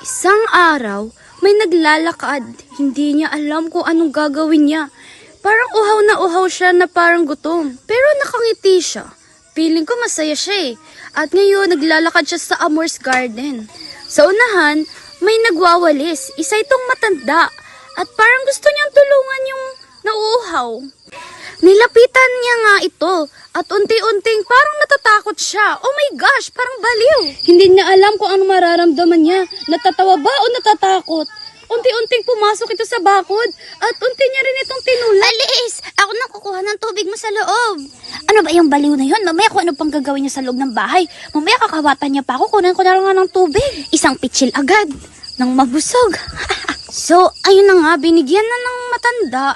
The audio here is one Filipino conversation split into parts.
Isang araw, may naglalakad. Hindi niya alam kung anong gagawin niya. Parang uhaw na uhaw siya na parang gutom. Pero nakangiti siya. Feeling ko masaya siya eh. At ngayon, naglalakad siya sa Amor's Garden. Sa unahan, may nagwawalis. Isa itong matanda. At parang gusto niyang tulungan yung nauuhaw. Nilapitan niya nga ito at unti-unting parang natatakot siya. Oh my gosh, parang baliw. Hindi niya alam kung ano mararamdaman niya. Natatawa ba o natatakot? Unti-unting pumasok ito sa bakod at unti niya rin itong tinulak. Alis! Ako nang kukuha ng tubig mo sa loob. Ano ba yung baliw na yun? Mamaya kung ano pang gagawin niya sa loob ng bahay. Mamaya kakawatan niya pa ako. Kunan ko na lang nga ng tubig. Isang pitsil agad nang mabusog. So, ayun na nga, binigyan na ng matanda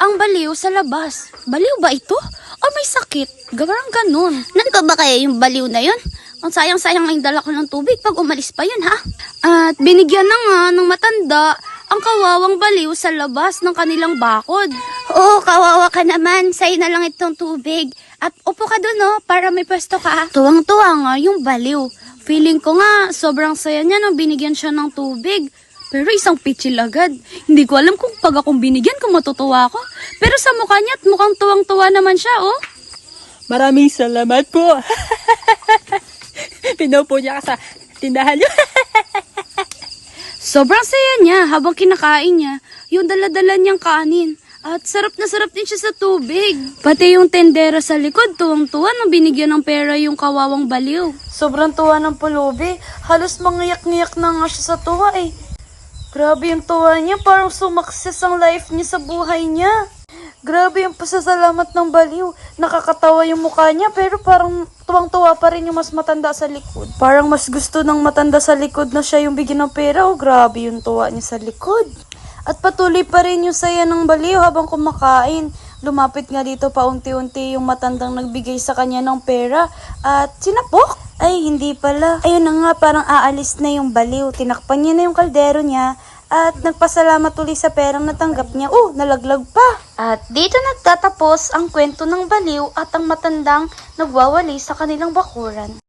ang baliw sa labas. Baliw ba ito? O may sakit? Garang ganun. Nandito ba kaya yung baliw na yun? Ang sayang-sayang ang dala ko ng tubig pag umalis pa yun, ha? At binigyan na nga ng matanda ang kawawang baliw sa labas ng kanilang bakod. Oo, kawawa ka naman. Sa'yo na lang itong tubig. At upo ka dun, no? Para may pwesto ka. Tuwang-tuwa nga yung baliw. Feeling ko nga, sobrang saya niya nang binigyan siya ng tubig. Pero isang pitsil agad. Hindi ko alam kung pag akong binigyan kung matutuwa ako. Pero sa mukha niya at mukhang tuwang-tuwa naman siya, oh. Maraming salamat po. Pinupo niya ka sa tindahan niyo. Sobrang saya niya habang kinakain niya yung dala-dala niyang kanin. At sarap na sarap din siya sa tubig. Pati yung tendera sa likod, tuwang-tuwa nang binigyan ng pera yung kawawang baliw. Sobrang tuwa ng pulubi. Halos mangiyak-ngiyak na nga siya sa tuwa eh. Grabe yung tuwa niya, parang sumakses ang life niya sa buhay niya. Grabe yung pasasalamat ng baliw. Nakakatawa yung mukha niya pero parang tuwang-tuwa pa rin yung mas matanda sa likod. Parang mas gusto ng matanda sa likod na siya yung bigyan ng pera. Oh, grabe yung tuwa niya sa likod. At patuloy pa rin yung saya ng baliw habang kumakain. Lumapit nga dito paunti-unti yung matandang nagbigay sa kanya ng pera. At sinapok? Ay, hindi pala. Ayun na nga, parang aalis na yung baliw. Tinakpan niya na yung kaldero niya. At nagpasalamat ulit sa perang natanggap niya. Oh, nalaglag pa. At dito nagtatapos ang kwento ng baliw at ang matandang nagwawali sa kanilang bakuran.